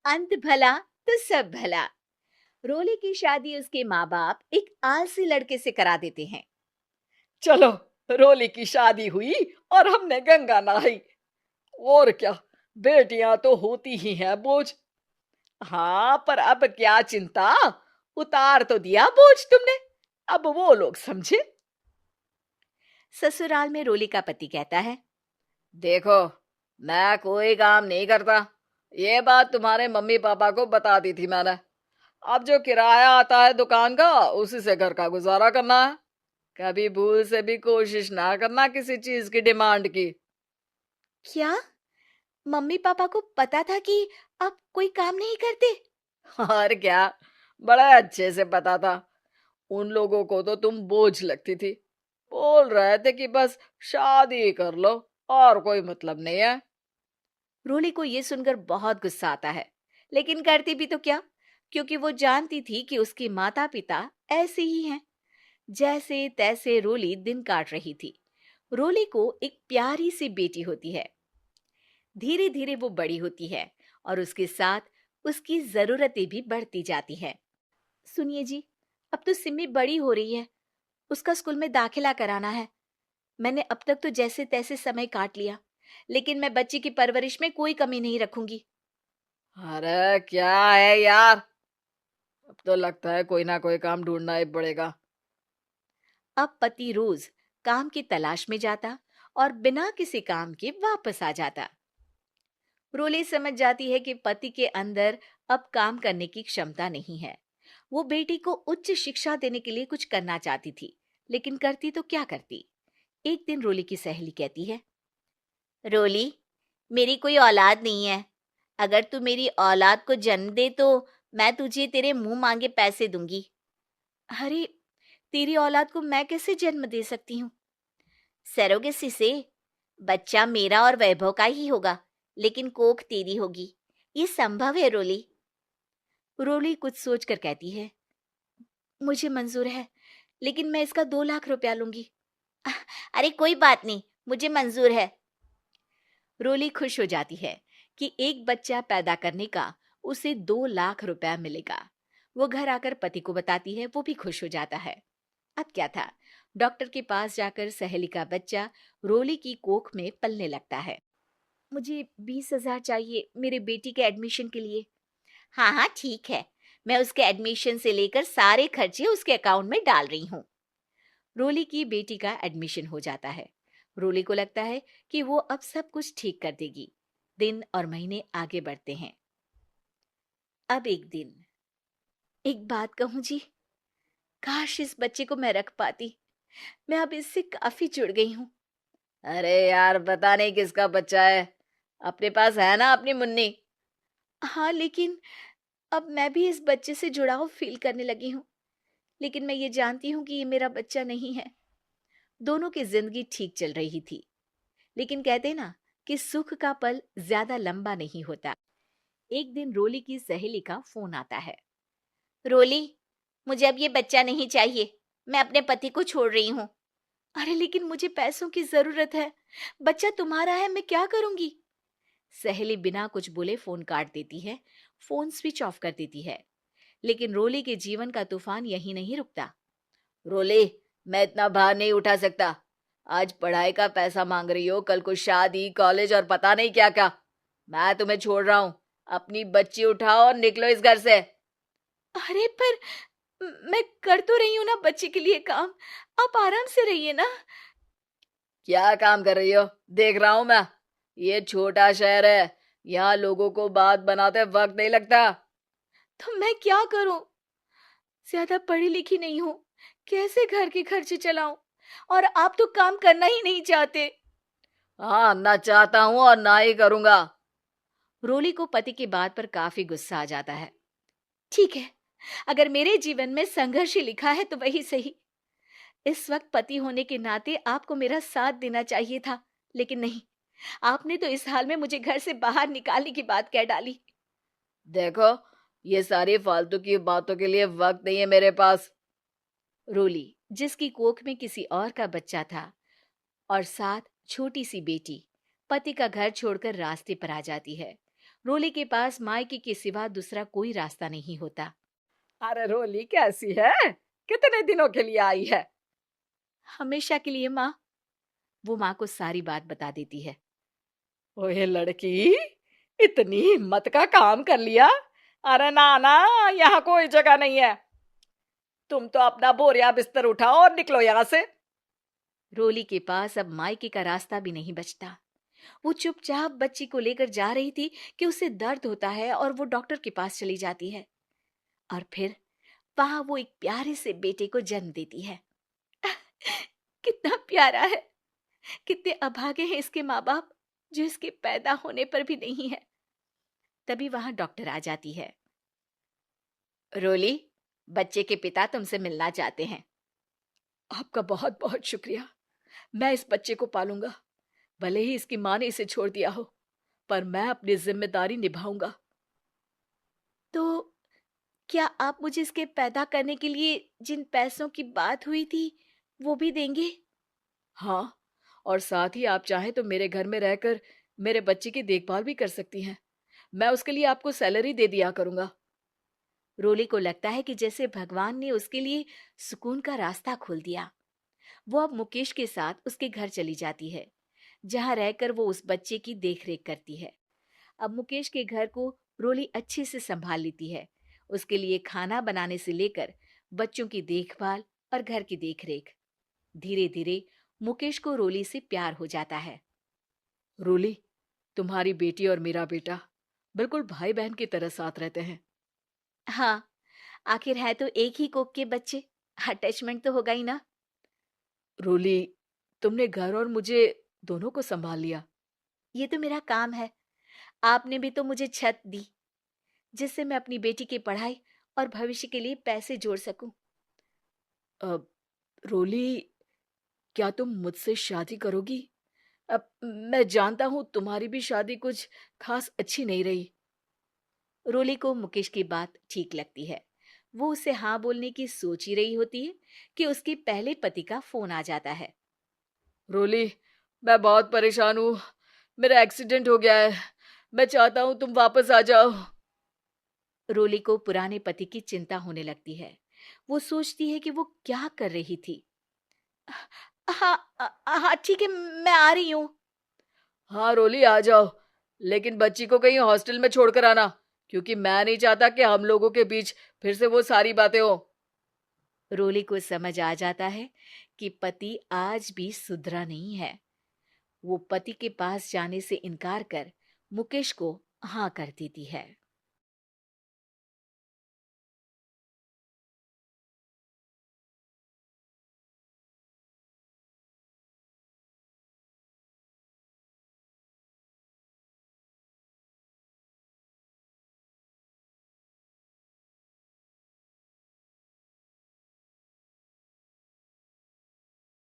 अंत भला तो सब भला। रोली की शादी उसके माँ बाप एक आलसी लड़के से करा देते हैं। चलो, रोली की शादी हुई और हमने गंगा नहाई। और क्या, बेटियां तो होती ही हैं बोझ। हाँ, पर अब क्या चिंता, उतार तो दिया बोझ तुमने। अब वो लोग समझे। ससुराल में रोली का पति कहता है, देखो, मैं कोई काम नहीं करता। ये बात तुम्हारे मम्मी पापा को बता दी थी मैंने। अब जो किराया आता है दुकान का, उसी से घर का गुजारा करना है। कभी भूल से भी कोशिश ना करना किसी चीज की डिमांड की। क्या मम्मी पापा को पता था कि आप कोई काम नहीं करते? और क्या, बड़ा अच्छे से पता था। उन लोगों को तो तुम बोझ लगती थी। बोल रहे थे कि बस शादी कर लो, और कोई मतलब नहीं है। रोली को ये सुनकर बहुत गुस्सा आता है, लेकिन करती भी तो क्या, क्योंकि वो जानती थी कि उसके माता पिता ऐसे ही हैं। जैसे तैसे रोली दिन काट रही थी। रोली को एक प्यारी सी बेटी होती है। धीरे धीरे वो बड़ी होती है और उसके साथ उसकी जरूरतें भी बढ़ती जाती हैं। सुनिए जी, अब तो सिमी बड़ी हो रही है, उसका स्कूल में दाखिला कराना है। मैंने अब तक तो जैसे तैसे समय काट लिया, लेकिन मैं बच्ची की परवरिश में कोई कमी नहीं रखूंगी। अरे क्या है यार, अब तो लगता है कोई ना कोई काम ढूंढना ही पड़ेगा। अब पति रोज काम की तलाश में जाता और बिना किसी काम के वापस आ जाता। रोली समझ जाती है कि पति के अंदर अब काम करने की क्षमता नहीं है। वो बेटी को उच्च शिक्षा देने के लिए कुछ करना चाहती थी, लेकिन करती तो क्या करती। एक दिन रोली की सहेली कहती है, रोली, मेरी कोई औलाद नहीं है। अगर तू मेरी औलाद को जन्म दे तो मैं तुझे तेरे मुंह मांगे पैसे दूंगी। अरे, तेरी औलाद को मैं कैसे जन्म दे सकती हूँ? सरोगेसी से। बच्चा मेरा और वैभव का ही होगा, लेकिन कोख तेरी होगी। ये संभव है रोली। रोली कुछ सोचकर कहती है, मुझे मंजूर है, लेकिन मैं इसका 2 लाख रुपया लूंगी। अरे कोई बात नहीं, मुझे मंजूर है। रोली खुश हो जाती है कि एक बच्चा पैदा करने का उसे 2 लाख रुपया मिलेगा। वो घर आकर पति को बताती है, वो भी खुश हो जाता है। अब क्या था, डॉक्टर के पास जाकर सहेली का बच्चा रोली की कोख में पलने लगता है। मुझे 20,000 चाहिए मेरे बेटी के एडमिशन के लिए। हाँ हाँ ठीक है, मैं उसके एडमिशन से लेकर सारे खर्चे उसके अकाउंट में डाल रही हूँ। रोली की बेटी का एडमिशन हो जाता है। रोली को लगता है कि वो अब सब कुछ ठीक कर देगी। दिन और महीने आगे बढ़ते हैं। अब एक दिन, एक बात कहूँ जी, काश इस बच्चे को मैं रख पाती। मैं अब इससे काफी जुड़ गई हूँ। अरे यार, पता नहीं किसका बच्चा है। अपने पास है ना अपनी मुन्नी। हाँ, लेकिन अब मैं भी इस बच्चे से जुड़ाव फील करने लगी हूँ। लेकिन मैं ये जानती हूँ कि ये मेरा बच्चा नहीं है। दोनों की जिंदगी ठीक चल रही थी, लेकिन कहते ना कि सुख का पल ज्यादा लंबा नहीं होता। एक दिन रोली की सहेली का फोन आता है। रोली, मुझे अब ये बच्चा नहीं चाहिए। मैं अपने पति को छोड़ रही हूँ। अरे लेकिन मुझे पैसों की जरूरत है। बच्चा तुम्हारा है, मैं क्या करूंगी? सहेली बिना कुछ बोले फोन काट देती है, फोन स्विच ऑफ कर देती है। लेकिन रोली के जीवन का तूफान यहीं नहीं रुकता। रोली, मैं इतना भार नहीं उठा सकता। आज पढ़ाई का पैसा मांग रही हो, कल को शादी, कॉलेज और पता नहीं क्या क्या। मैं तुम्हें छोड़ रहा हूँ। अपनी बच्ची उठाओ और निकलो इस घर से। अरे पर मैं कर तो रही हूँ ना बच्चे के लिए काम। आप आराम से रहिए ना। क्या काम कर रही हो, देख रहा हूं मैं। ये छोटा शहर है, यहाँ लोगों को बात बनाते वक्त नहीं लगता। तो मैं क्या करूं? ज्यादा पढ़ी लिखी नहीं हूं, कैसे घर के खर्चे चलाऊं? और आप तो काम करना ही नहीं चाहते। हाँ, ना चाहता हूँ और ना ही करूंगा। रोली को पति की बात पर काफी गुस्सा आ जाता है। ठीक है, अगर मेरे जीवन में संघर्ष ही लिखा है तो वही सही। इस वक्त पति होने के नाते आपको मेरा साथ देना चाहिए था, लेकिन नहीं, आपने तो इस हाल में मुझे घर से बाहर निकालने की बात कह डाली। देखो, ये सारी फालतू की बातों के लिए वक्त नहीं है मेरे पास। रोली, जिसकी कोख में किसी और का बच्चा था और साथ छोटी सी बेटी, पति का घर छोड़कर रास्ते पर आ जाती है। रोली के पास मायके के सिवा दूसरा कोई रास्ता नहीं होता। अरे रोली कैसी है? कितने दिनों के लिए आई है? हमेशा के लिए माँ। वो माँ को सारी बात बता देती है। ओए लड़की, इतनी हिम्मत का काम कर लिया। अरे ना ना, यहाँ कोई जगह नहीं है। तुम तो अपना बोरिया बिस्तर उठाओ और निकलो यहाँ से। रोली के पास अब मायके का रास्ता भी नहीं बचता। वो चुपचाप बच्ची को लेकर जा रही थी कि उसे दर्द होता है और वो डॉक्टर के पास चली जाती है। और फिर वहां वो एक प्यारे से बेटे को जन्म देती है। कितना प्यारा है। कितने अभागे हैं इसके माँ बाप जो इसके पैदा होने पर भी नहीं है। तभी वहां डॉक्टर आ जाती है। रोली, बच्चे के पिता तुमसे मिलना चाहते हैं। आपका बहुत बहुत शुक्रिया। मैं इस बच्चे को पालूंगा, भले ही इसकी माँ ने इसे छोड़ दिया हो, पर मैं अपनी जिम्मेदारी निभाऊंगा। तो क्या आप मुझे इसके पैदा करने के लिए जिन पैसों की बात हुई थी वो भी देंगे? हाँ, और साथ ही आप चाहें तो मेरे घर में रहकर मेरे बच्चे की देखभाल भी कर सकती हैं। मैं उसके लिए आपको सैलरी दे दिया करूंगा। रोली को लगता है कि जैसे भगवान ने उसके लिए सुकून का रास्ता खोल दिया। वो अब मुकेश के साथ उसके घर चली जाती है, जहां रहकर वो उस बच्चे की देखरेख करती है। अब मुकेश के घर को रोली अच्छे से संभाल लेती है। उसके लिए खाना बनाने से लेकर बच्चों की देखभाल और घर की देखरेख। धीरे धीरे मुकेश को रोली से प्यार हो जाता है। रोली, तुम्हारी बेटी और मेरा बेटा बिल्कुल भाई बहन की तरह साथ रहते हैं। हाँ, आखिर है तो एक ही कोख के बच्चे। अटैचमेंट तो होगा ही ना। रोली, तुमने घर और मुझे दोनों को संभाल लिया। ये तो मेरा काम है। आपने भी तो मुझे छत दी जिससे मैं अपनी बेटी की पढ़ाई और भविष्य के लिए पैसे जोड़ सकूं। अब रोली, क्या तुम मुझसे शादी करोगी? अब मैं जानता हूं तुम्हारी भी शादी कुछ खास अच्छी नहीं रही। रोली को मुकेश की बात ठीक लगती है। वो उसे हाँ बोलने की सोच ही रही होती है कि उसके पहले पति का फोन आ जाता है। रोली, मैं बहुत परेशान हूँ। मेरा एक्सीडेंट हो गया है। मैं चाहता हूँ तुम वापस आ जाओ। रोली को पुराने पति की चिंता होने लगती है। वो सोचती है कि वो क्या कर रही थी। हाँ, हाँ ठीक है, मैं आ रही हूँ। हाँ रोली, आ जाओ, लेकिन बच्ची को कहीं हॉस्टल में छोड़कर आना, क्योंकि मैं नहीं चाहता कि हम लोगों के बीच फिर से वो सारी बातें हो। रोली को समझ आ जाता है कि पति आज भी सुधरा नहीं है। वो पति के पास जाने से इनकार कर मुकेश को हाँ कर देती है।